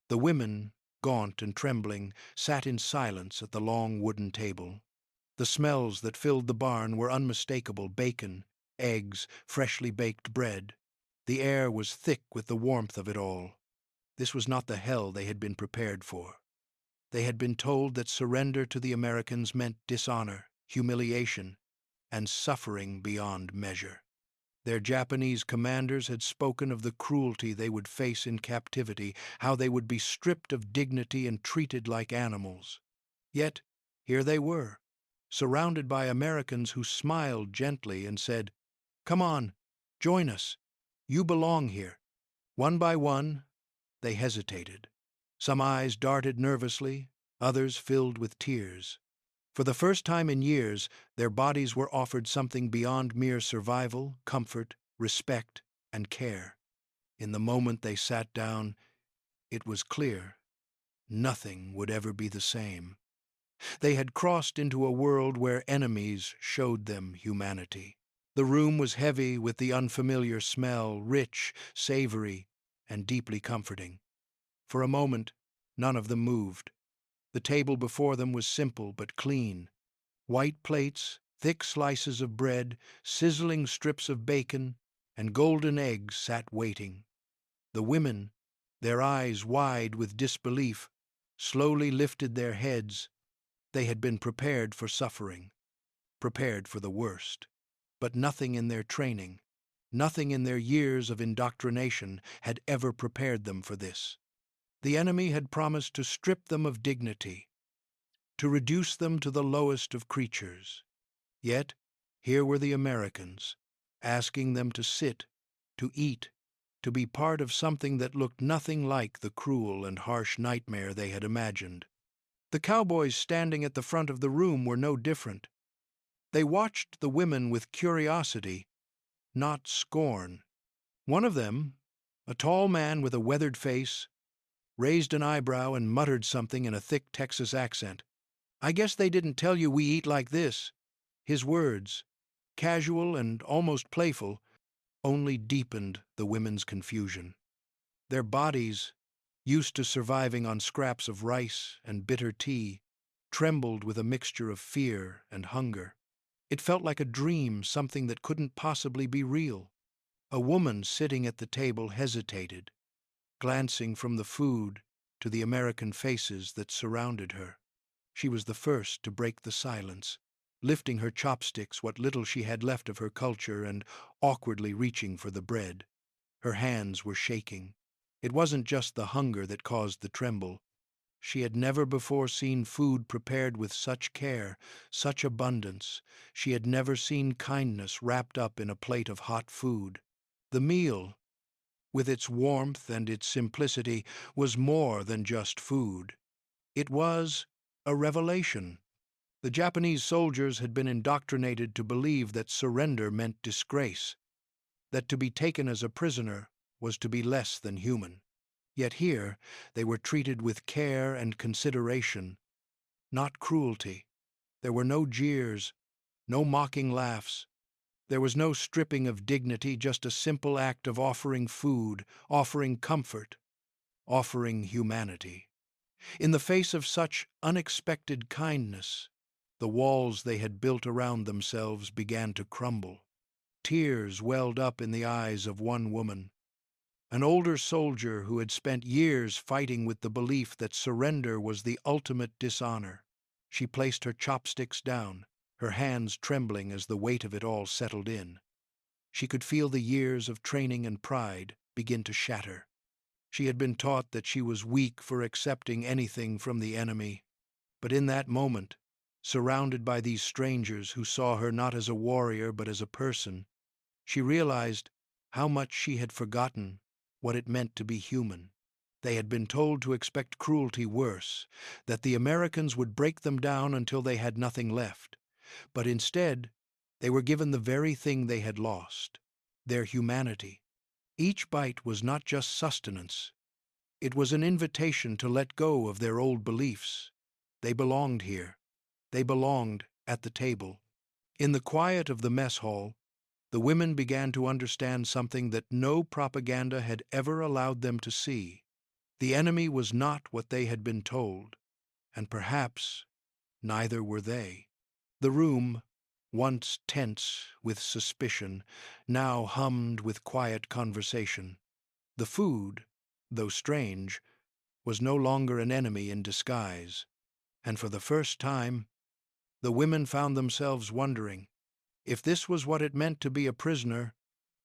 The women, gaunt and trembling, sat in silence at the long wooden table. The smells that filled the barn were unmistakable: bacon, eggs, freshly baked bread. The air was thick with the warmth of it all. This was not the hell they had been prepared for. They had been told that surrender to the Americans meant dishonor, humiliation, and suffering beyond measure. Their Japanese commanders had spoken of the cruelty they would face in captivity, how they would be stripped of dignity and treated like animals. Yet, here they were, surrounded by Americans who smiled gently and said, "Come on, join us. You belong here." One by one, they hesitated. Some eyes darted nervously, others filled with tears. For the first time in years, their bodies were offered something beyond mere survival: comfort, respect, and care. In the moment they sat down, it was clear nothing would ever be the same. They had crossed into a world where enemies showed them humanity. The room was heavy with the unfamiliar smell, rich, savory, and deeply comforting. For a moment, none of them moved. The table before them was simple but clean. White plates, thick slices of bread, sizzling strips of bacon, and golden eggs sat waiting. The women, their eyes wide with disbelief, slowly lifted their heads. They had been prepared for suffering, prepared for the worst. But nothing in their training, nothing in their years of indoctrination had ever prepared them for this. The enemy had promised to strip them of dignity, to reduce them to the lowest of creatures. Yet, here were the Americans, asking them to sit, to eat, to be part of something that looked nothing like the cruel and harsh nightmare they had imagined. The cowboys standing at the front of the room were no different. They watched the women with curiosity, not scorn. One of them, a tall man with a weathered face, raised an eyebrow and muttered something in a thick Texas accent. "I guess they didn't tell you we eat like this." His words, casual and almost playful, only deepened the women's confusion. Their bodies, used to surviving on scraps of rice and bitter tea, trembled with a mixture of fear and hunger. It felt like a dream, something that couldn't possibly be real. A woman sitting at the table hesitated, glancing from the food to the American faces that surrounded her. She was the first to break the silence, lifting her chopsticks, what little she had left of her culture, and awkwardly reaching for the bread. Her hands were shaking. It wasn't just the hunger that caused the tremble. She had never before seen food prepared with such care, such abundance. She had never seen kindness wrapped up in a plate of hot food. The meal, with its warmth and its simplicity, was more than just food. It was a revelation. The Japanese soldiers had been indoctrinated to believe that surrender meant disgrace, that to be taken as a prisoner was to be less than human. Yet here they were treated with care and consideration, not cruelty. There were no jeers, no mocking laughs. There was no stripping of dignity, just a simple act of offering food, offering comfort, offering humanity. In the face of such unexpected kindness, the walls they had built around themselves began to crumble. Tears welled up in the eyes of one woman, an older soldier who had spent years fighting with the belief that surrender was the ultimate dishonor. She placed her chopsticks down, her hands trembling as the weight of it all settled in. She could feel the years of training and pride begin to shatter. She had been taught that she was weak for accepting anything from the enemy. But in that moment, surrounded by these strangers who saw her not as a warrior but as a person, she realized how much she had forgotten what it meant to be human. They had been told to expect cruelty worse, that the Americans would break them down until they had nothing left. But instead, they were given the very thing they had lost: their humanity. Each bite was not just sustenance. It was an invitation to let go of their old beliefs. They belonged here. They belonged at the table. In the quiet of the mess hall, the women began to understand something that no propaganda had ever allowed them to see. The enemy was not what they had been told, and perhaps neither were they. The room, once tense with suspicion, now hummed with quiet conversation. The food, though strange, was no longer an enemy in disguise, and for the first time the women found themselves wondering if this was what it meant to be a prisoner.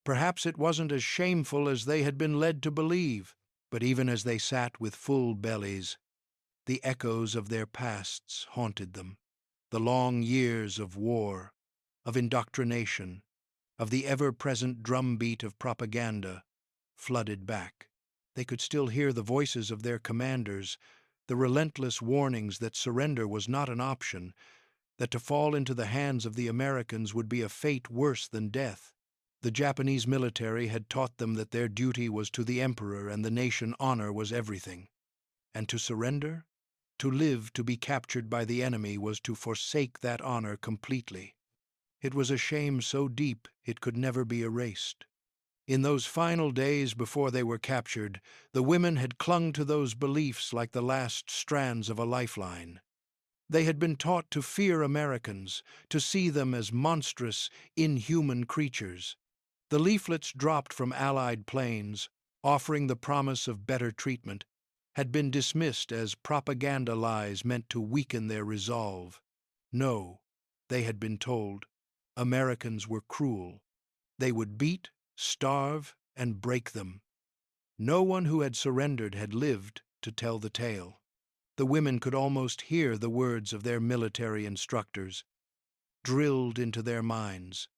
Perhaps it wasn't as shameful as they had been led to believe. But even as they sat with full bellies, the echoes of their pasts haunted them. The long years of war, of indoctrination, of the ever-present drumbeat of propaganda flooded back. They could still hear the voices of their commanders, the relentless warnings that surrender was not an option, that to fall into the hands of the Americans would be a fate worse than death. The Japanese military had taught them that their duty was to the emperor and the nation honor was everything. And to surrender, to live to be captured by the enemy, was to forsake that honor completely. It was a shame so deep it could never be erased. In those final days before they were captured, the women had clung to those beliefs like the last strands of a lifeline. They had been taught to fear Americans, to see them as monstrous, inhuman creatures. The leaflets dropped from Allied planes, offering the promise of better treatment, had been dismissed as propaganda lies meant to weaken their resolve. No, they had been told, Americans were cruel. They would beat, starve, and break them. No one who had surrendered had lived to tell the tale. The women could almost hear the words of their military instructors, drilled into their minds.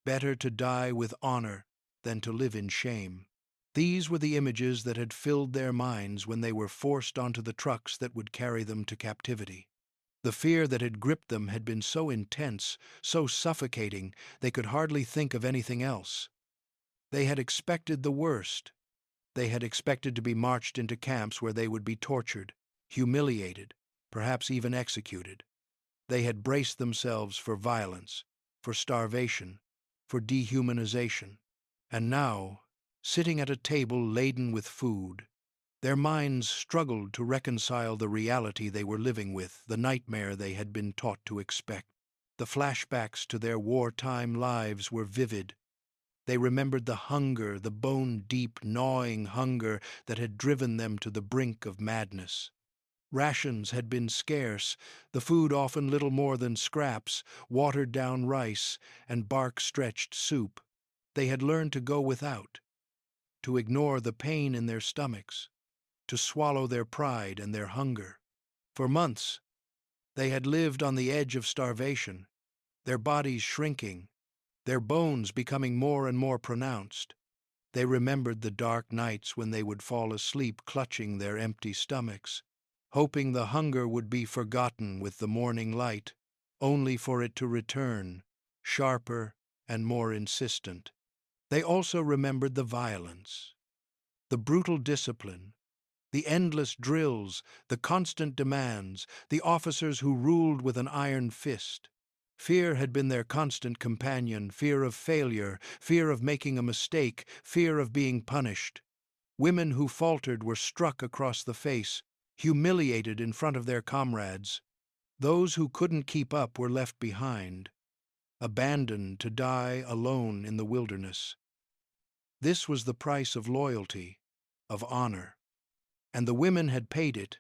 Better to die with honor than to live in shame. These were the images that had filled their minds when they were forced onto the trucks that would carry them to captivity. The fear that had gripped them had been so intense, so suffocating, they could hardly think of anything else. They had expected the worst. They had expected to be marched into camps where they would be tortured, humiliated, perhaps even executed. They had braced themselves for violence, for starvation, for dehumanization. And now, sitting at a table laden with food, their minds struggled to reconcile the reality they were living with, the nightmare they had been taught to expect. The flashbacks to their wartime lives were vivid. They remembered the hunger, the bone-deep, gnawing hunger that had driven them to the brink of madness. Rations had been scarce, the food often little more than scraps, watered-down rice, and bark-stretched soup. They had learned to go without, to ignore the pain in their stomachs, to swallow their pride and their hunger. For months, they had lived on the edge of starvation, their bodies shrinking, their bones becoming more and more pronounced. They remembered the dark nights when they would fall asleep clutching their empty stomachs, hoping the hunger would be forgotten with the morning light, only for it to return, sharper and more insistent. They also remembered the violence, the brutal discipline, the endless drills, the constant demands, the officers who ruled with an iron fist. Fear had been their constant companion, fear of failure, fear of making a mistake, fear of being punished. Women who faltered were struck across the face, humiliated in front of their comrades. Those who couldn't keep up were left behind, abandoned to die alone in the wilderness. This was the price of loyalty, of honor, and the women had paid it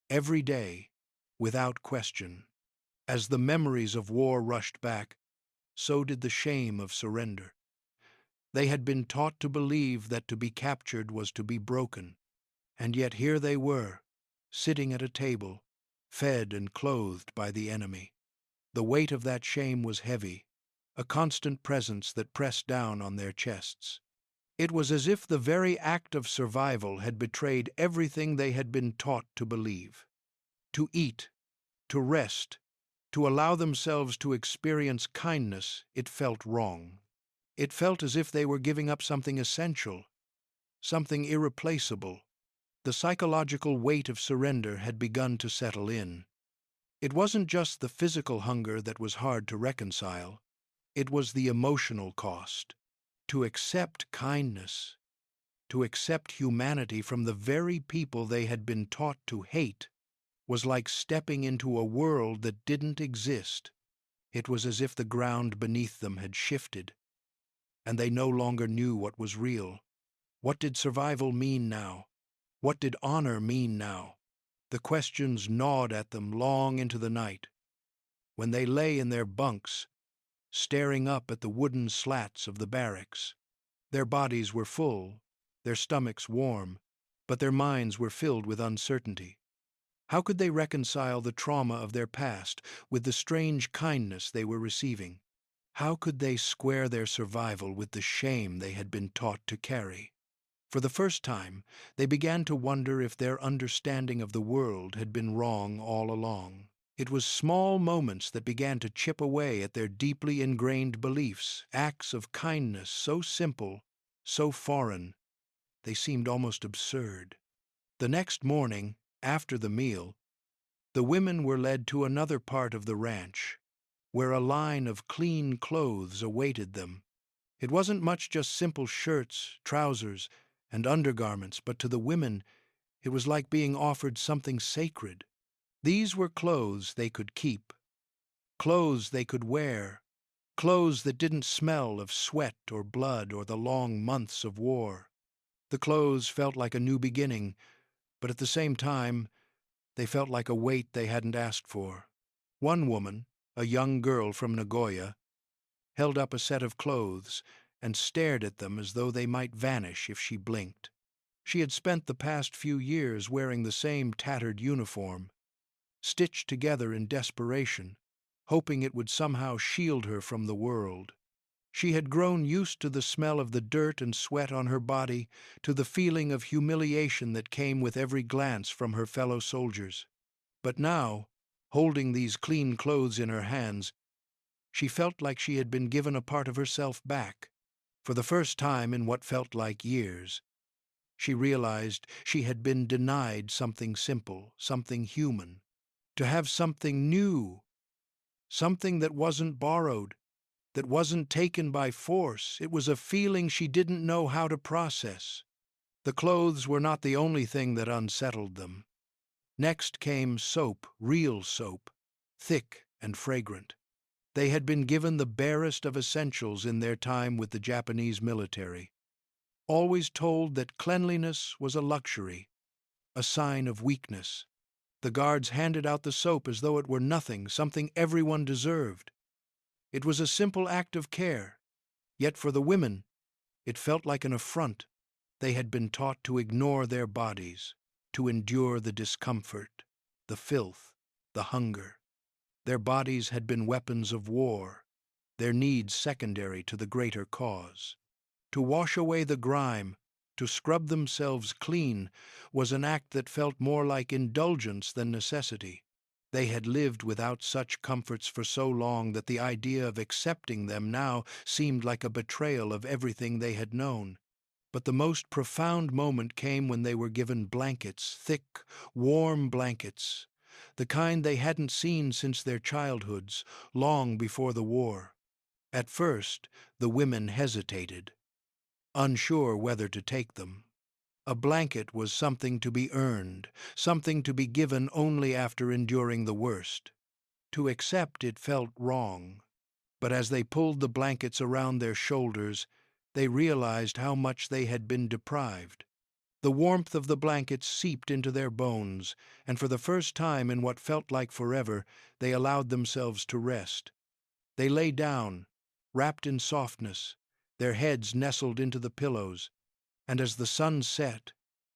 every day, without question. As the memories of war rushed back, so did the shame of surrender. They had been taught to believe that to be captured was to be broken, and yet here they were, sitting at a table, fed and clothed by the enemy. The weight of that shame was heavy, a constant presence that pressed down on their chests. It was as if the very act of survival had betrayed everything they had been taught to believe. To eat, to rest, to allow themselves to experience kindness, it felt wrong. It felt as if they were giving up something essential, something irreplaceable. The psychological weight of surrender had begun to settle in. It wasn't just the physical hunger that was hard to reconcile. It was the emotional cost. To accept kindness, to accept humanity from the very people they had been taught to hate, was like stepping into a world that didn't exist. It was as if the ground beneath them had shifted, and they no longer knew what was real. What did survival mean now? What did honor mean now? The questions gnawed at them long into the night. When they lay in their bunks, staring up at the wooden slats of the barracks, their bodies were full, their stomachs warm, but their minds were filled with uncertainty. How could they reconcile the trauma of their past with the strange kindness they were receiving? How could they square their survival with the shame they had been taught to carry? For the first time, they began to wonder if their understanding of the world had been wrong all along. It was small moments that began to chip away at their deeply ingrained beliefs, acts of kindness so simple, so foreign, they seemed almost absurd. The next morning, after the meal, the women were led to another part of the ranch, where a line of clean clothes awaited them. It wasn't much, just simple shirts, trousers, and undergarments, but to the women it was like being offered something sacred. These were clothes they could keep, clothes they could wear, clothes that didn't smell of sweat or blood or the long months of war. The clothes felt like a new beginning, but at the same time, they felt like a weight they hadn't asked for. One woman, a young girl from Nagoya, held up a set of clothes and stared at them as though they might vanish if she blinked. She had spent the past few years wearing the same tattered uniform, stitched together in desperation, hoping it would somehow shield her from the world. She had grown used to the smell of the dirt and sweat on her body, to the feeling of humiliation that came with every glance from her fellow soldiers. But now, holding these clean clothes in her hands, she felt like she had been given a part of herself back. For the first time in what felt like years, she realized she had been denied something simple, something human. To have something new, something that wasn't borrowed, that wasn't taken by force. It was a feeling she didn't know how to process. The clothes were not the only thing that unsettled them. Next came soap, real soap, thick and fragrant. They had been given the barest of essentials in their time with the Japanese military, always told that cleanliness was a luxury, a sign of weakness. The guards handed out the soap as though it were nothing, something everyone deserved. It was a simple act of care, yet for the women, it felt like an affront. They had been taught to ignore their bodies, to endure the discomfort, the filth, the hunger. Their bodies had been weapons of war, their needs secondary to the greater cause. To wash away the grime, to scrub themselves clean, was an act that felt more like indulgence than necessity. They had lived without such comforts for so long that the idea of accepting them now seemed like a betrayal of everything they had known. But the most profound moment came when they were given blankets, thick, warm blankets, the kind they hadn't seen since their childhoods, long before the war. At first, the women hesitated, unsure whether to take them. A blanket was something to be earned, something to be given only after enduring the worst. To accept it felt wrong, but as they pulled the blankets around their shoulders, they realized how much they had been deprived. The warmth of the blankets seeped into their bones, and for the first time in what felt like forever, they allowed themselves to rest. They lay down, wrapped in softness, their heads nestled into the pillows, and as the sun set,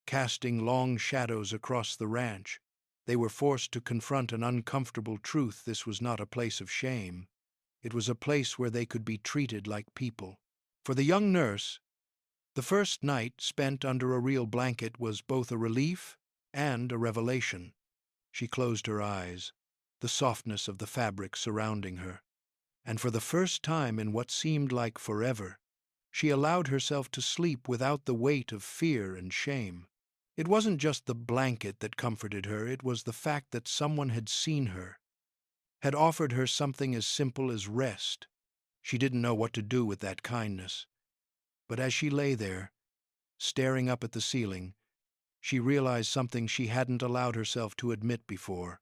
casting long shadows across the ranch, they were forced to confront an uncomfortable truth. This was not a place of shame. It was a place where they could be treated like people. For the young nurse, the first night spent under a real blanket was both a relief and a revelation. She closed her eyes, the softness of the fabric surrounding her, and for the first time in what seemed like forever, she allowed herself to sleep without the weight of fear and shame. It wasn't just the blanket that comforted her, it was the fact that someone had seen her, had offered her something as simple as rest. She didn't know what to do with that kindness. But as she lay there, Staring up at the ceiling, she realized something she hadn't allowed herself to admit before.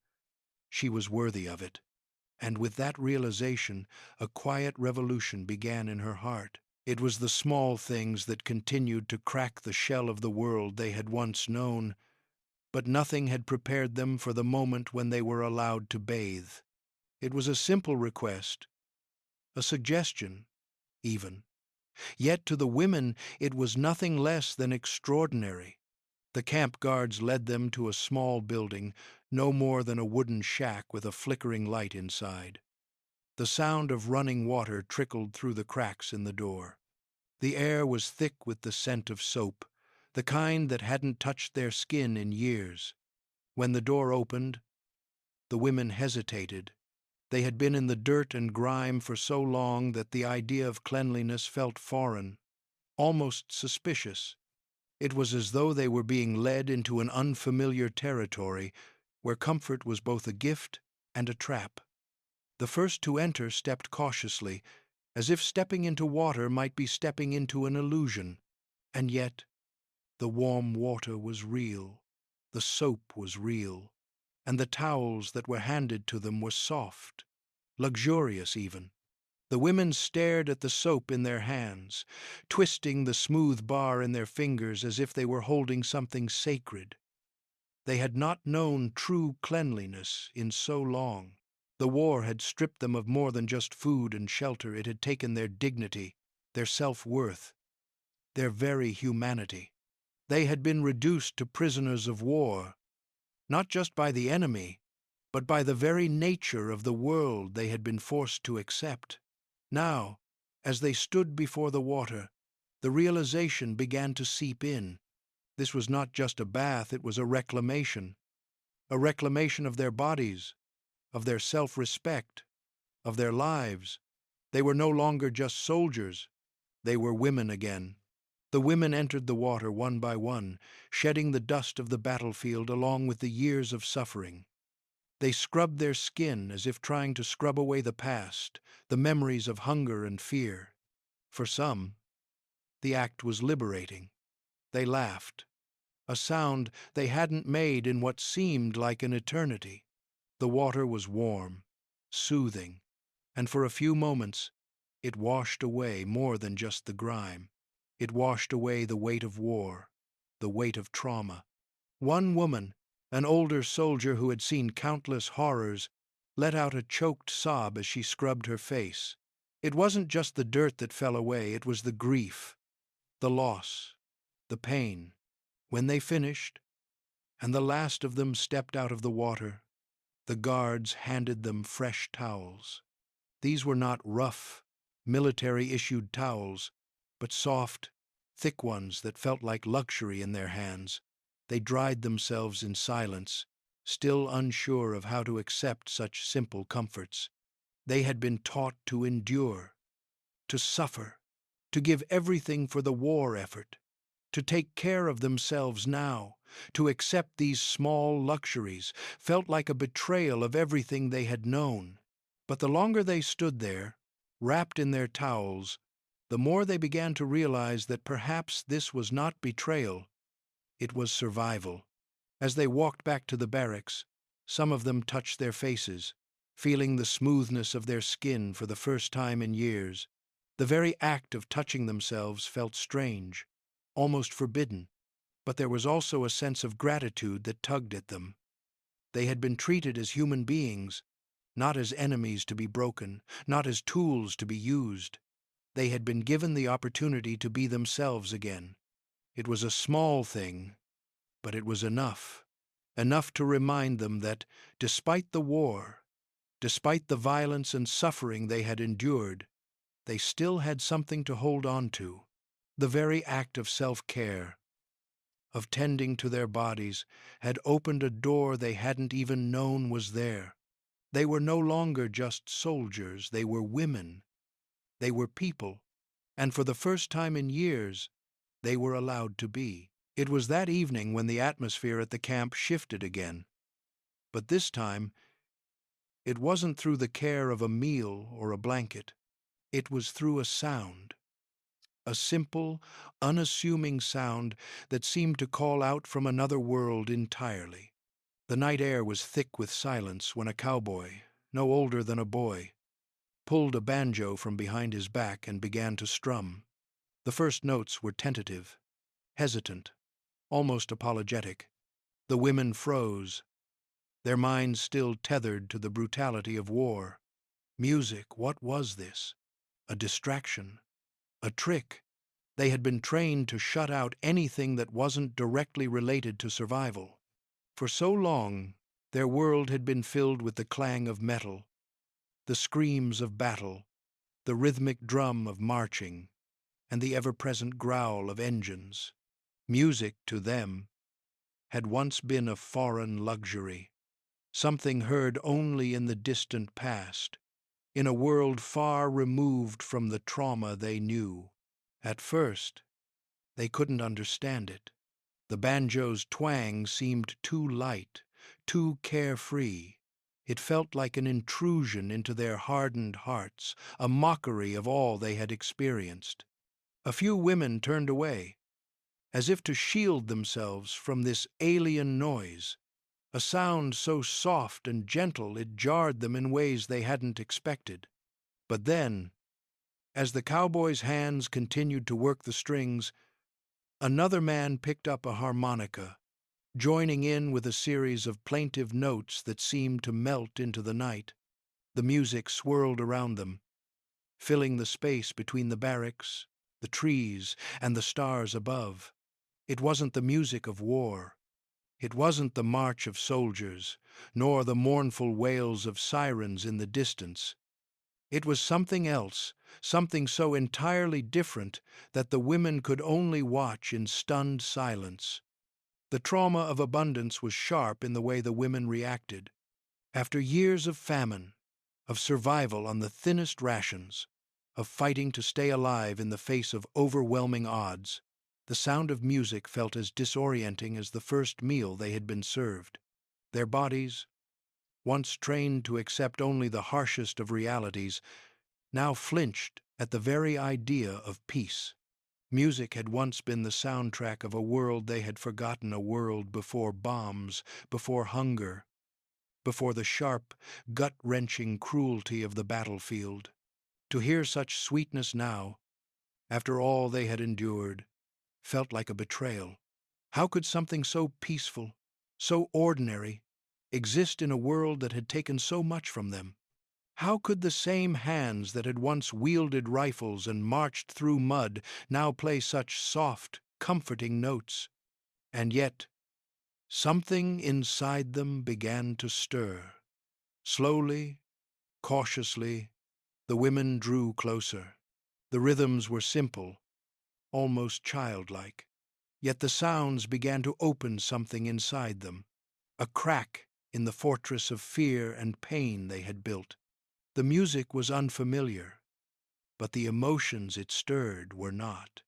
She was worthy of it. And with that realization, a quiet revolution began in her heart. It was the small things that continued to crack the shell of the world they had once known, but nothing had prepared them for the moment when they were allowed to bathe. It was a simple request, a suggestion, even. Yet to the women it was nothing less than extraordinary. The camp guards led them to a small building, no more than a wooden shack with a flickering light inside. The sound of running water trickled through the cracks in the door. The air was thick with the scent of soap, the kind that hadn't touched their skin in years. When the door opened, the women hesitated. They had been in the dirt and grime for so long that the idea of cleanliness felt foreign, almost suspicious. It was as though they were being led into an unfamiliar territory where comfort was both a gift and a trap. The first to enter stepped cautiously, as if stepping into water might be stepping into an illusion. And yet, the warm water was real, the soap was real, and the towels that were handed to them were soft, luxurious even. The women stared at the soap in their hands, twisting the smooth bar in their fingers as if they were holding something sacred. They had not known true cleanliness in so long. The war had stripped them of more than just food and shelter. It had taken their dignity, their self-worth, their very humanity. They had been reduced to prisoners of war, not just by the enemy, but by the very nature of the world they had been forced to accept. Now, as they stood before the water, the realization began to seep in. This was not just a bath, it was a reclamation of their bodies, of their self-respect, of their lives. They were no longer just soldiers, they were women again. The women entered the water one by one, shedding the dust of the battlefield along with the years of suffering. They scrubbed their skin as if trying to scrub away the past, the memories of hunger and fear. For some, the act was liberating. They laughed, a sound they hadn't made in what seemed like an eternity. The water was warm, soothing, and for a few moments it washed away more than just the grime. It washed away the weight of war, the weight of trauma. One woman, an older soldier who had seen countless horrors, let out a choked sob as she scrubbed her face. It wasn't just the dirt that fell away, it was the grief, the loss, the pain. When they finished, and the last of them stepped out of the water, the guards handed them fresh towels. These were not rough, military-issued towels, but soft, thick ones that felt like luxury in their hands. They dried themselves in silence, still unsure of how to accept such simple comforts. They had been taught to endure, to suffer, to give everything for the war effort, to take care of themselves now. To accept these small luxuries felt like a betrayal of everything they had known. But the longer they stood there, wrapped in their towels, the more they began to realize that perhaps this was not betrayal, it was survival. As they walked back to the barracks, some of them touched their faces, feeling the smoothness of their skin for the first time in years. The very act of touching themselves felt strange, almost forbidden, but there was also a sense of gratitude that tugged at them. They had been treated as human beings, not as enemies to be broken, not as tools to be used. They had been given the opportunity to be themselves again. It was a small thing, but it was enough. Enough to remind them that, despite the war, despite the violence and suffering they had endured, they still had something to hold on to. The very act of self-care, of tending to their bodies, had opened a door they hadn't even known was there. They were no longer just soldiers, they were women. They were people, and for the first time in years, they were allowed to be. It was that evening when the atmosphere at the camp shifted again. But this time, it wasn't through the care of a meal or a blanket. It was through a sound. a simple, unassuming sound that seemed to call out from another world entirely. The night air was thick with silence when a cowboy, no older than a boy, pulled a banjo from behind his back and began to strum. The first notes were tentative, hesitant, almost apologetic. The women froze, their minds still tethered to the brutality of war. Music, what was this? A distraction? A trick? They had been trained to shut out anything that wasn't directly related to survival. For so long, their world had been filled with the clang of metal, the screams of battle, the rhythmic drum of marching, and the ever-present growl of engines. Music, to them, had once been a foreign luxury, something heard only in the distant past, in a world far removed from the trauma they knew. At first, they couldn't understand it. The banjo's twang seemed too light, too carefree. It felt like an intrusion into their hardened hearts, a mockery of all they had experienced. A few women turned away, as if to shield themselves from this alien noise, a sound so soft and gentle it jarred them in ways they hadn't expected. But then, as the cowboy's hands continued to work the strings, another man picked up a harmonica, joining in with a series of plaintive notes that seemed to melt into the night. The music swirled around them, filling the space between the barracks, the trees, and the stars above. It wasn't the music of war. It wasn't the march of soldiers, nor the mournful wails of sirens in the distance. It was something else, something so entirely different that the women could only watch in stunned silence. The trauma of abundance was sharp in the way the women reacted. After years of famine, of survival on the thinnest rations, of fighting to stay alive in the face of overwhelming odds, the sound of music felt as disorienting as the first meal they had been served. Their bodies, once trained to accept only the harshest of realities, now flinched at the very idea of peace. Music had once been the soundtrack of a world they had forgotten, a world before bombs, before hunger, before the sharp, gut-wrenching cruelty of the battlefield. To hear such sweetness now, after all they had endured, felt like a betrayal. How could something so peaceful, so ordinary, exist in a world that had taken so much from them? How could the same hands that had once wielded rifles and marched through mud now play such soft, comforting notes? And yet, something inside them began to stir. Slowly, cautiously, the women drew closer. The rhythms were simple, almost childlike. Yet the sounds began to open something inside them, a crack in the fortress of fear and pain they had built. The music was unfamiliar, but the emotions it stirred were not.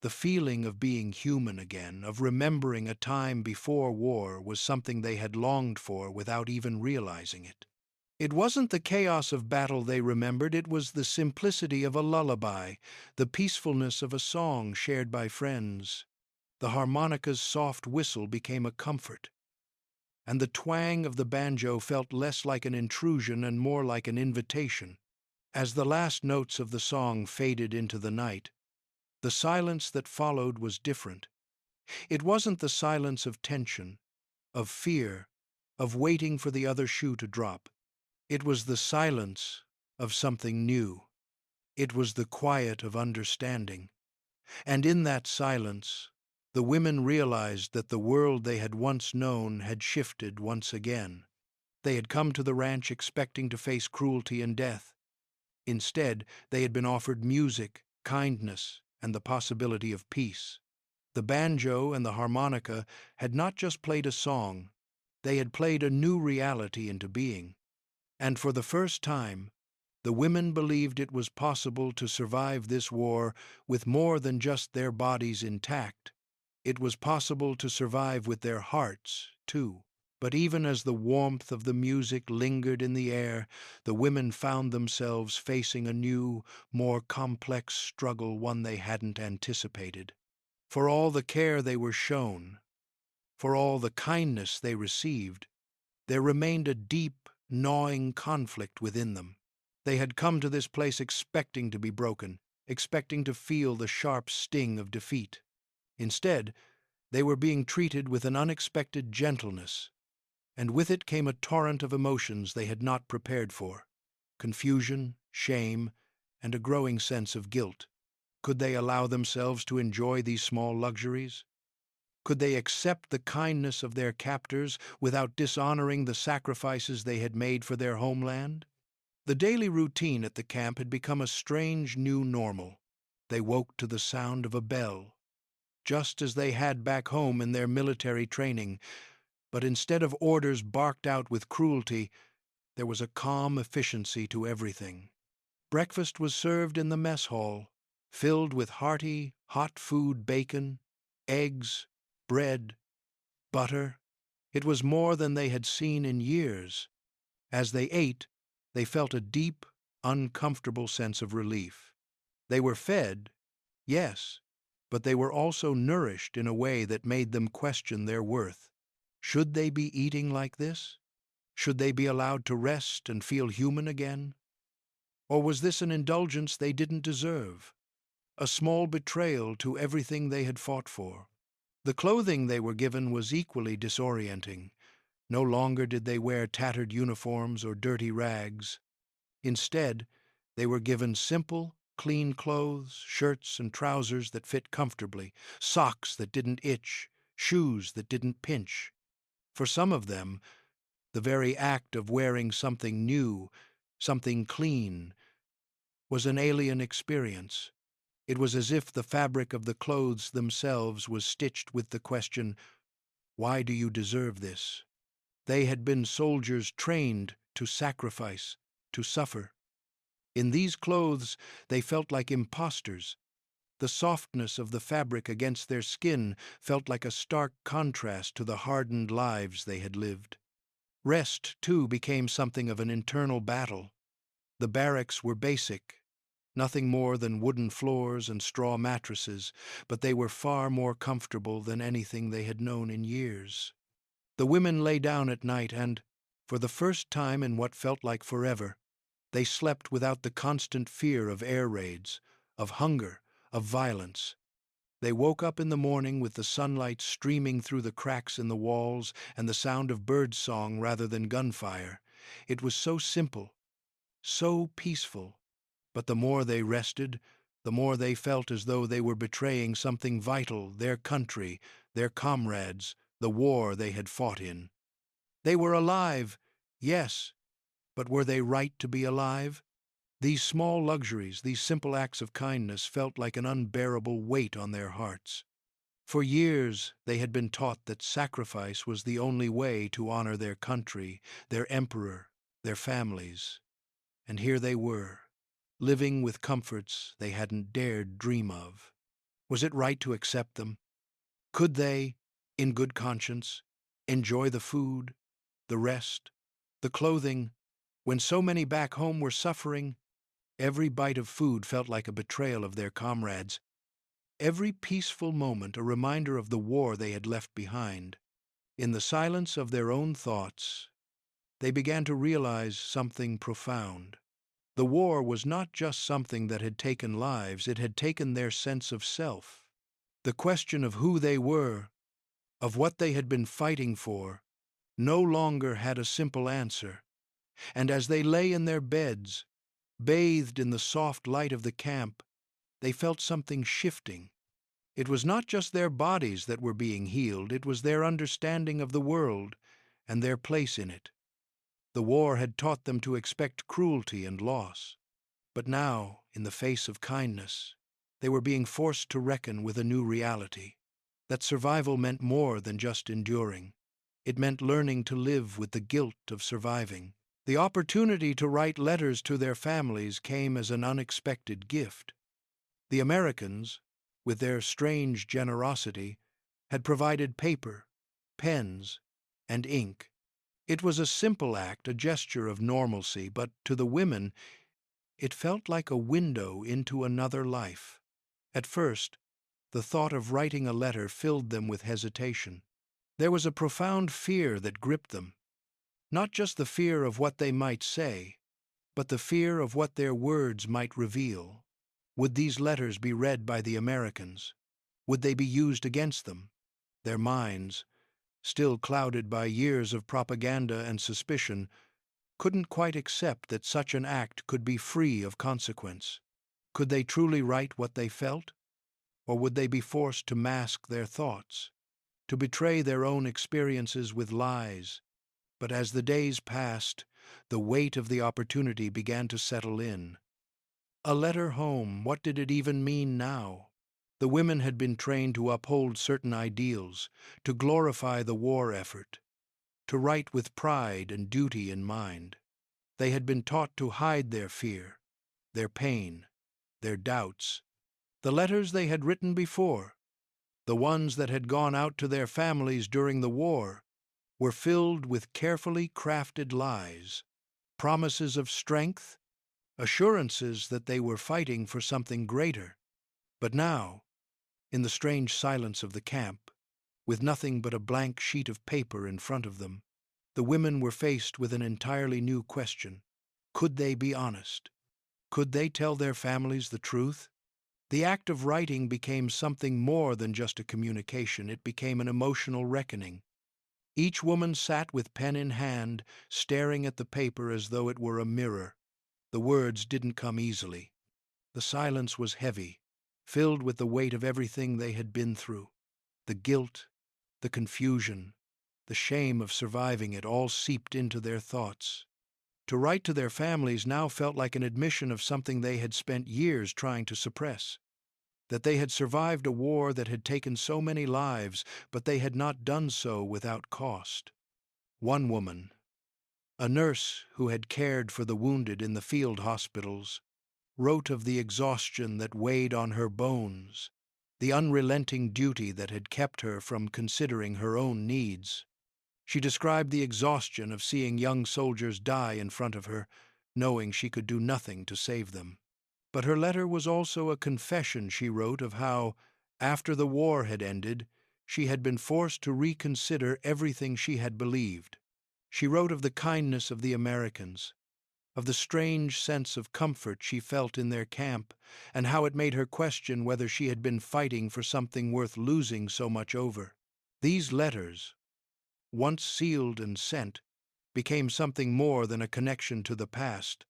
The feeling of being human again, of remembering a time before war, was something they had longed for without even realizing it. It wasn't the chaos of battle they remembered, it was the simplicity of a lullaby, the peacefulness of a song shared by friends. The harmonica's soft whistle became a comfort, and the twang of the banjo felt less like an intrusion and more like an invitation. As the last notes of the song faded into the night, the silence that followed was different. It wasn't the silence of tension, of fear, of waiting for the other shoe to drop. It was the silence of something new. It was the quiet of understanding. And in that silence, the women realized that the world they had once known had shifted once again. They had come to the ranch expecting to face cruelty and death. Instead, they had been offered music, kindness, and the possibility of peace. The banjo and the harmonica had not just played a song, they had played a new reality into being. And for the first time, the women believed it was possible to survive this war with more than just their bodies intact. It was possible to survive with their hearts, too. But even as the warmth of the music lingered in the air, the women found themselves facing a new, more complex struggle, one they hadn't anticipated. For all the care they were shown, for all the kindness they received, there remained a deep, gnawing conflict within them. They had come to this place expecting to be broken, expecting to feel the sharp sting of defeat. Instead, they were being treated with an unexpected gentleness, and with it came a torrent of emotions they had not prepared for: confusion, shame, and a growing sense of guilt. Could they allow themselves to enjoy these small luxuries? Could they accept the kindness of their captors without dishonoring the sacrifices they had made for their homeland? The daily routine at the camp had become a strange new normal. They woke to the sound of a bell, just as they had back home in their military training, but instead of orders barked out with cruelty, there was a calm efficiency to everything. Breakfast was served in the mess hall, filled with hearty, hot food: bacon, eggs, bread, butter. It was more than they had seen in years. As they ate, they felt a deep, uncomfortable sense of relief. They were fed, yes, but they were also nourished in a way that made them question their worth. Should they be eating like this? Should they be allowed to rest and feel human again? Or was this an indulgence they didn't deserve? A small betrayal to everything they had fought for? The clothing they were given was equally disorienting. No longer did they wear tattered uniforms or dirty rags. Instead, they were given simple, clean clothes: shirts and trousers that fit comfortably, socks that didn't itch, shoes that didn't pinch. For some of them, the very act of wearing something new, something clean, was an alien experience. It was as if the fabric of the clothes themselves was stitched with the question, "Why do you deserve this?" They had been soldiers trained to sacrifice, to suffer. In these clothes they felt like impostors. The softness of the fabric against their skin felt like a stark contrast to the hardened lives they had lived. Rest, too, became something of an internal battle. The barracks were basic, nothing more than wooden floors and straw mattresses, but they were far more comfortable than anything they had known in years. The women lay down at night and, for the first time in what felt like forever, they slept without the constant fear of air raids, of hunger, of violence. They woke up in the morning with the sunlight streaming through the cracks in the walls and the sound of bird song rather than gunfire. It was so simple, so peaceful. But the more they rested, the more they felt as though they were betraying something vital: their country, their comrades, the war they had fought in. They were alive, yes, but were they right to be alive? These small luxuries, these simple acts of kindness, felt like an unbearable weight on their hearts. For years they had been taught that sacrifice was the only way to honor their country, their emperor, their families. And here they were, living with comforts they hadn't dared dream of. Was it right to accept them? Could they, in good conscience, enjoy the food, the rest, the clothing, when so many back home were suffering? Every bite of food felt like a betrayal of their comrades. Every peaceful moment a reminder of the war they had left behind. In the silence of their own thoughts, they began to realize something profound. The war was not just something that had taken lives, it had taken their sense of self. The question of who they were, of what they had been fighting for, no longer had a simple answer. And as they lay in their beds, bathed in the soft light of the camp, they felt something shifting. It was not just their bodies that were being healed, it was their understanding of the world and their place in it. The war had taught them to expect cruelty and loss. But now, in the face of kindness, they were being forced to reckon with a new reality: that survival meant more than just enduring. It meant learning to live with the guilt of surviving. The opportunity to write letters to their families came as an unexpected gift. The Americans, with their strange generosity, had provided paper, pens, and ink. It was a simple act, a gesture of normalcy, but to the women it felt like a window into another life. At first, the thought of writing a letter filled them with hesitation. There was a profound fear that gripped them, not just the fear of what they might say, but the fear of what their words might reveal. Would these letters be read by the Americans? Would they be used against them? Their minds, still clouded by years of propaganda and suspicion, couldn't quite accept that such an act could be free of consequence. Could they truly write what they felt? Or would they be forced to mask their thoughts, to betray their own experiences with lies? But as the days passed, the weight of the opportunity began to settle in. A letter home, what did it even mean now? The women had been trained to uphold certain ideals, to glorify the war effort, to write with pride and duty in mind. They had been taught to hide their fear, their pain, their doubts. The letters they had written before, the ones that had gone out to their families during the war, were filled with carefully crafted lies, promises of strength, assurances that they were fighting for something greater. But now, in the strange silence of the camp, with nothing but a blank sheet of paper in front of them, the women were faced with an entirely new question. Could they be honest? Could they tell their families the truth? The act of writing became something more than just a communication. It became an emotional reckoning. Each woman sat with pen in hand, staring at the paper as though it were a mirror. The words didn't come easily. The silence was heavy, filled with the weight of everything they had been through. The guilt, the confusion, the shame of surviving it all seeped into their thoughts. To write to their families now felt like an admission of something they had spent years trying to suppress. That they had survived a war that had taken so many lives, but they had not done so without cost. One woman, a nurse who had cared for the wounded in the field hospitals, wrote of the exhaustion that weighed on her bones, the unrelenting duty that had kept her from considering her own needs. She described the exhaustion of seeing young soldiers die in front of her, knowing she could do nothing to save them. But her letter was also a confession, she wrote, of how, after the war had ended, she had been forced to reconsider everything she had believed. She wrote of the kindness of the Americans, of the strange sense of comfort she felt in their camp, and how it made her question whether she had been fighting for something worth losing so much over. These letters, once sealed and sent, became something more than a connection to the past.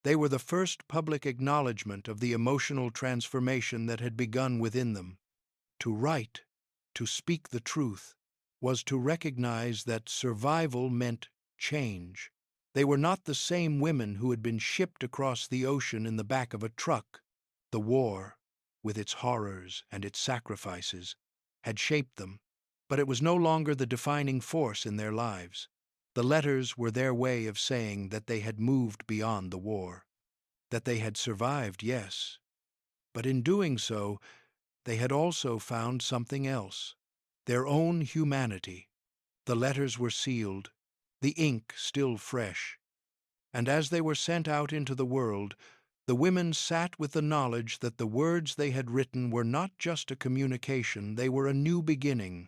They were the first public acknowledgement of the emotional transformation that had begun within them. To write, to speak the truth, was to recognize that survival meant change. They were not the same women who had been shipped across the ocean in the back of a truck. The war, with its horrors and its sacrifices, had shaped them, but it was no longer the defining force in their lives. The letters were their way of saying that they had moved beyond the war, that they had survived, yes, but in doing so, they had also found something else, their own humanity. The letters were sealed, the ink still fresh, and as they were sent out into the world, the women sat with the knowledge that the words they had written were not just a communication, they were a new beginning.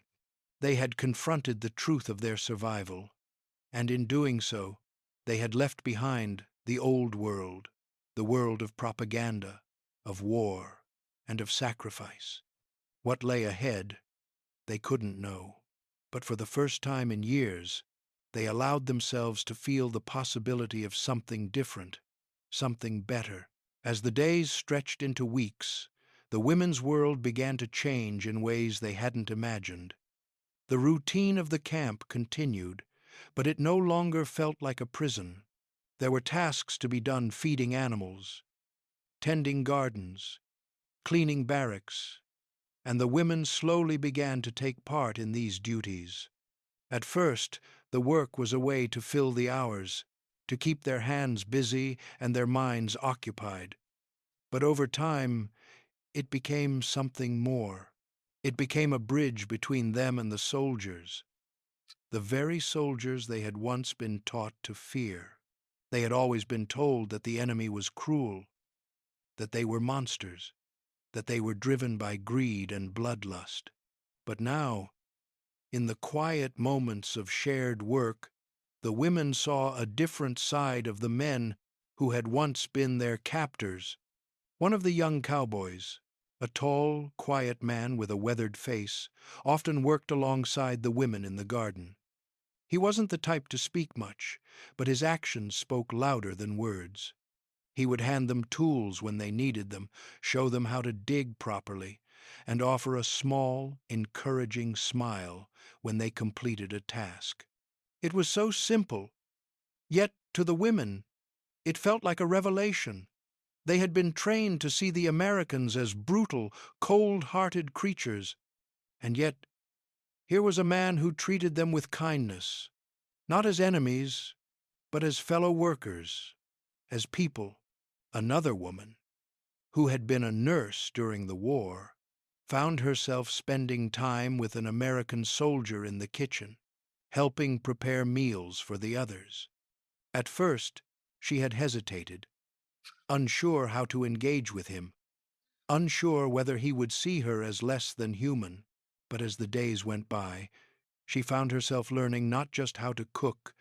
They had confronted the truth of their survival, and in doing so, they had left behind the old world, the world of propaganda, of war, and of sacrifice. What lay ahead, they couldn't know, but for the first time in years, they allowed themselves to feel the possibility of something different, something better. As the days stretched into weeks, the women's world began to change in ways they hadn't imagined. The routine of the camp continued, but it no longer felt like a prison. There were tasks to be done: feeding animals, tending gardens, cleaning barracks, and the women slowly began to take part in these duties. At first, the work was a way to fill the hours, to keep their hands busy and their minds occupied. But over time, it became something more. It became a bridge between them and the soldiers, the very soldiers they had once been taught to fear. They had always been told that the enemy was cruel, that they were monsters, that they were driven by greed and bloodlust. But now, in the quiet moments of shared work, the women saw a different side of the men who had once been their captors. One of the young cowboys, a tall, quiet man with a weathered face, often worked alongside the women in the garden. He wasn't the type to speak much, but his actions spoke louder than words. He would hand them tools when they needed them, show them how to dig properly, and offer a small, encouraging smile when they completed a task. It was so simple, yet to the women, it felt like a revelation. They had been trained to see the Americans as brutal, cold-hearted creatures, and yet here was a man who treated them with kindness, not as enemies, but as fellow workers, as people. Another woman, who had been a nurse during the war, found herself spending time with an American soldier in the kitchen, helping prepare meals for the others. At first, she had hesitated, unsure how to engage with him, unsure whether he would see her as less than human. But as the days went by, she found herself learning not just how to cook,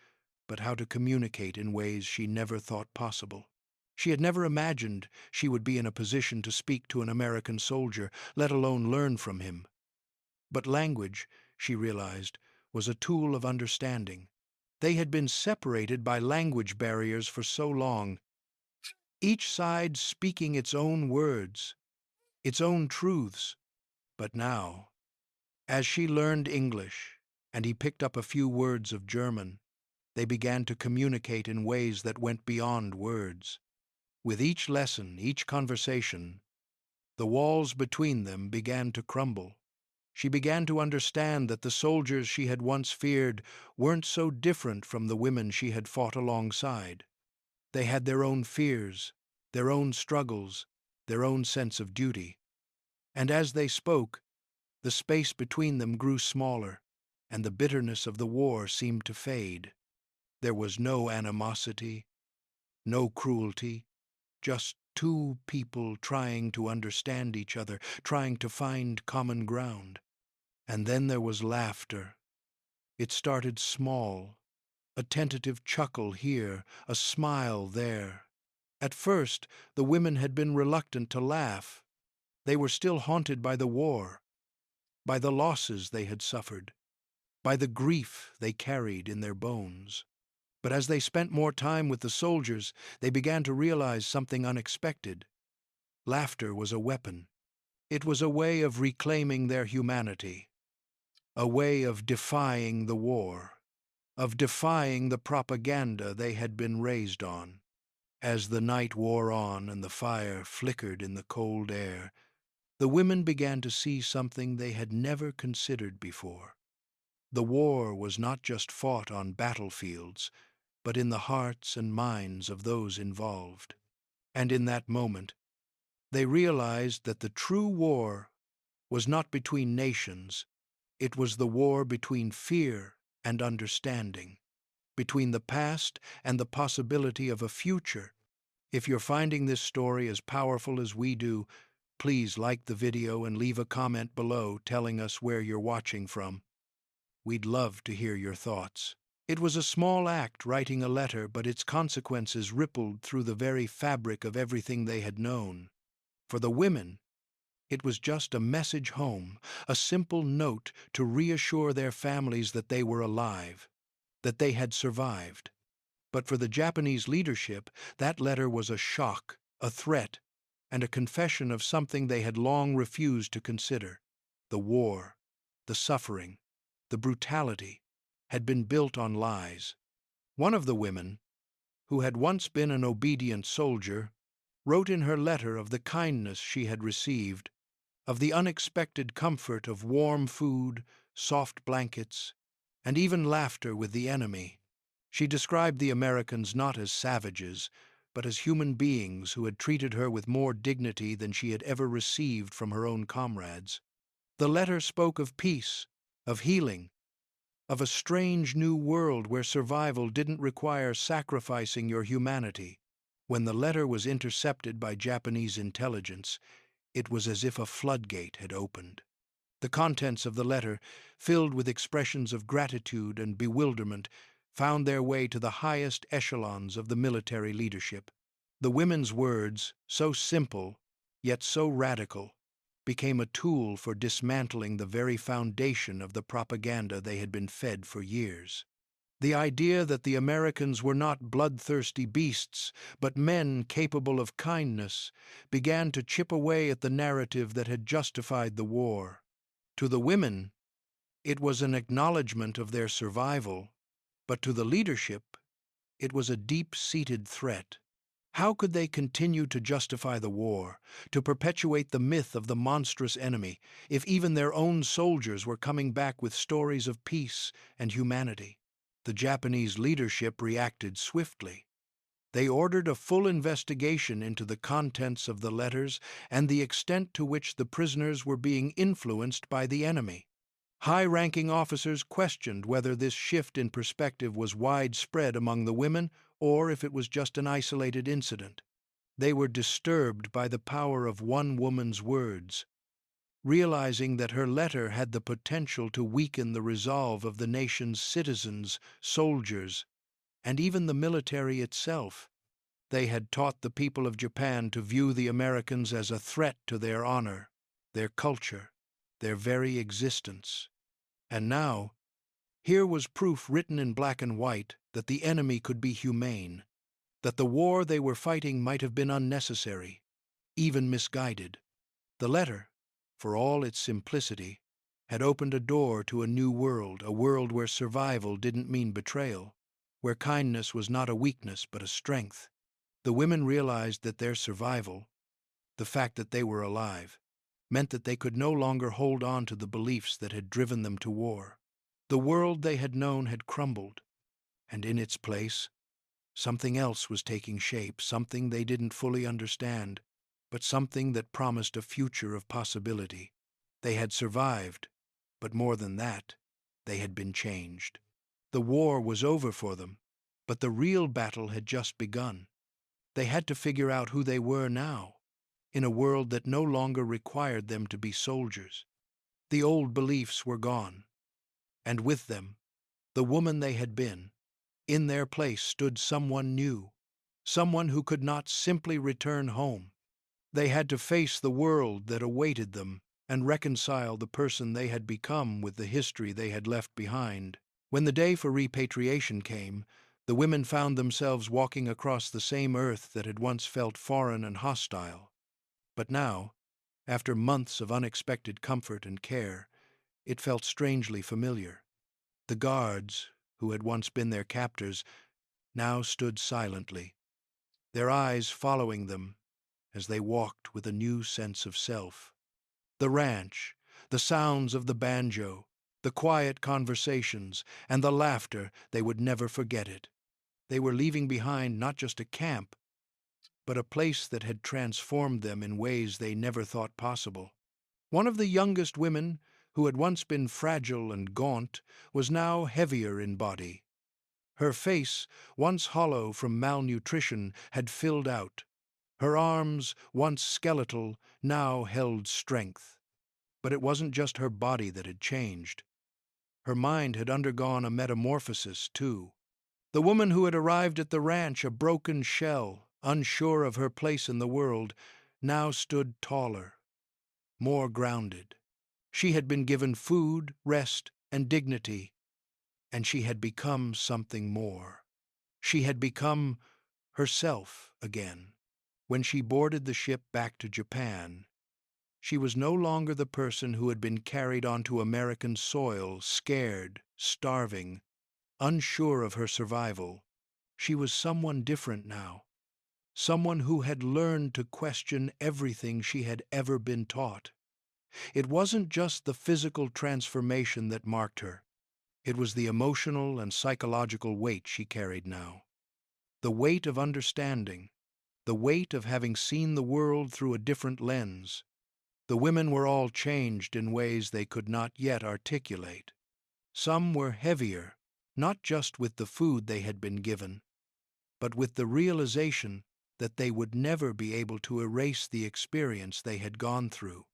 but how to communicate in ways she never thought possible. She had never imagined she would be in a position to speak to an American soldier, let alone learn from him. But language, she realized, was a tool of understanding. They had been separated by language barriers for so long, each side speaking its own words, its own truths. But now, as she learned English, and he picked up a few words of German, they began to communicate in ways that went beyond words. With each lesson, each conversation, the walls between them began to crumble. She began to understand that the soldiers she had once feared weren't so different from the women she had fought alongside. They had their own fears, their own struggles, their own sense of duty. And as they spoke, the space between them grew smaller, and the bitterness of the war seemed to fade. There was no animosity, no cruelty, just two people trying to understand each other, trying to find common ground. And then there was laughter. It started small, a tentative chuckle here, a smile there. At first, the women had been reluctant to laugh. They were still haunted by the war, by the losses they had suffered, by the grief they carried in their bones. But as they spent more time with the soldiers, they began to realize something unexpected. Laughter was a weapon. It was a way of reclaiming their humanity, a way of defying the war, of defying the propaganda they had been raised on. As the night wore on and the fire flickered in the cold air, the women began to see something they had never considered before. The war was not just fought on battlefields, but in the hearts and minds of those involved. And in that moment, they realized that the true war was not between nations, it was the war between fear and understanding, between the past and the possibility of a future. If you're finding this story as powerful as we do, please like the video and leave a comment below telling us where you're watching from. We'd love to hear your thoughts. It was a small act writing a letter, but its consequences rippled through the very fabric of everything they had known. For the women, it was just a message home, a simple note to reassure their families that they were alive, that they had survived. But for the Japanese leadership, that letter was a shock, a threat, and a confession of something they had long refused to consider. The war, the suffering, the brutality had been built on lies. One of the women, who had once been an obedient soldier, wrote in her letter of the kindness she had received, of the unexpected comfort of warm food, soft blankets, and even laughter with the enemy. She described the Americans not as savages, but as human beings who had treated her with more dignity than she had ever received from her own comrades. The letter spoke of peace, of healing, of a strange new world where survival didn't require sacrificing your humanity. When the letter was intercepted by Japanese intelligence, it was as if a floodgate had opened. The contents of the letter, filled with expressions of gratitude and bewilderment, found their way to the highest echelons of the military leadership. The women's words, so simple, yet so radical, became a tool for dismantling the very foundation of the propaganda they had been fed for years. The idea that the Americans were not bloodthirsty beasts, but men capable of kindness, began to chip away at the narrative that had justified the war. To the women, it was an acknowledgement of their survival, but to the leadership, it was a deep-seated threat. How could they continue to justify the war, to perpetuate the myth of the monstrous enemy, if even their own soldiers were coming back with stories of peace and humanity? The Japanese leadership reacted swiftly. They ordered a full investigation into the contents of the letters and the extent to which the prisoners were being influenced by the enemy. High-ranking officers questioned whether this shift in perspective was widespread among the women or if it was just an isolated incident. They were disturbed by the power of one woman's words, realizing that her letter had the potential to weaken the resolve of the nation's citizens, soldiers, and even the military itself. They had taught the people of Japan to view the Americans as a threat to their honor, their culture, their very existence. And now, here was proof written in black and white that the enemy could be humane, that the war they were fighting might have been unnecessary, even misguided. The letter, for all its simplicity, had opened a door to a new world, a world where survival didn't mean betrayal, where kindness was not a weakness but a strength. The women realized that their survival, the fact that they were alive, meant that they could no longer hold on to the beliefs that had driven them to war. The world they had known had crumbled, and in its place, something else was taking shape, something they didn't fully understand, but something that promised a future of possibility. They had survived, but more than that, they had been changed. The war was over for them, but the real battle had just begun. They had to figure out who they were now, in a world that no longer required them to be soldiers. The old beliefs were gone, and with them, the woman they had been. In their place stood someone new, someone who could not simply return home. They had to face the world that awaited them and reconcile the person they had become with the history they had left behind. When the day for repatriation came, the women found themselves walking across the same earth that had once felt foreign and hostile. But now, after months of unexpected comfort and care, it felt strangely familiar. The guards, who had once been their captors, now stood silently, their eyes following them as they walked with a new sense of self. The ranch, the sounds of the banjo, the quiet conversations, and the laughter, they would never forget it. They were leaving behind not just a camp, but a place that had transformed them in ways they never thought possible. One of the youngest women, who had once been fragile and gaunt, was now heavier in body. Her face, once hollow from malnutrition, had filled out. Her arms, once skeletal, now held strength. But it wasn't just her body that had changed. Her mind had undergone a metamorphosis, too. The woman who had arrived at the ranch, a broken shell, unsure of her place in the world, now stood taller, more grounded. She had been given food, rest, and dignity, and she had become something more. She had become herself again. When she boarded the ship back to Japan, she was no longer the person who had been carried onto American soil, scared, starving, unsure of her survival. She was someone different now, someone who had learned to question everything she had ever been taught. It wasn't just the physical transformation that marked her. It was the emotional and psychological weight she carried now. The weight of understanding, the weight of having seen the world through a different lens. The women were all changed in ways they could not yet articulate. Some were heavier, not just with the food they had been given, but with the realization that they would never be able to erase the experience they had gone through.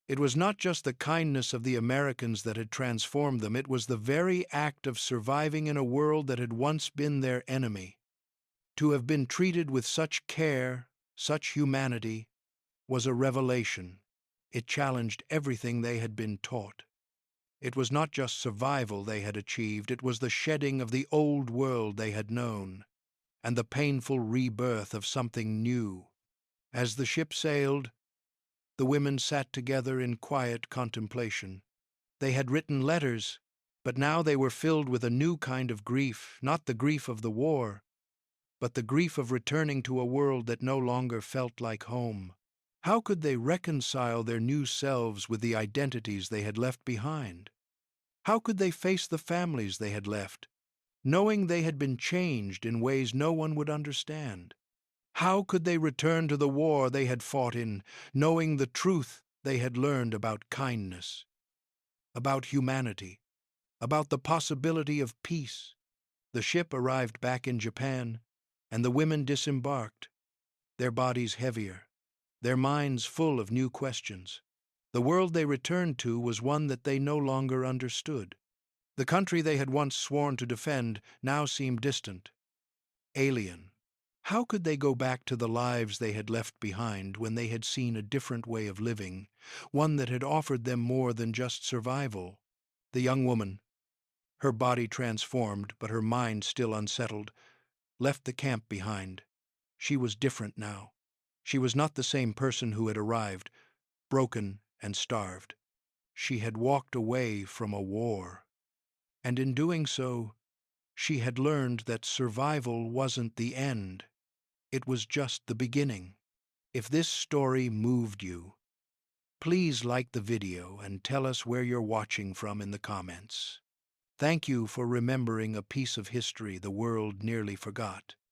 It was not just the kindness of the Americans that had transformed them, it was the very act of surviving in a world that had once been their enemy. To have been treated with such care, such humanity, was a revelation. It challenged everything they had been taught. It was not just survival they had achieved, it was the shedding of the old world they had known, and the painful rebirth of something new. As the ship sailed, the women sat together in quiet contemplation. They had written letters, but now they were filled with a new kind of grief, not the grief of the war, but the grief of returning to a world that no longer felt like home. How could they reconcile their new selves with the identities they had left behind? How could they face the families they had left, knowing they had been changed in ways no one would understand? How could they return to the war they had fought in, knowing the truth they had learned about kindness, about humanity, about the possibility of peace? The ship arrived back in Japan, and the women disembarked, their bodies heavier, their minds full of new questions. The world they returned to was one that they no longer understood. The country they had once sworn to defend now seemed distant, alien. How could they go back to the lives they had left behind when they had seen a different way of living, one that had offered them more than just survival? The young woman, her body transformed but her mind still unsettled, left the camp behind. She was different now. She was not the same person who had arrived, broken and starved. She had walked away from a war, and in doing so, she had learned that survival wasn't the end. It was just the beginning. If this story moved you, please like the video and tell us where you're watching from in the comments. Thank you for remembering a piece of history the world nearly forgot.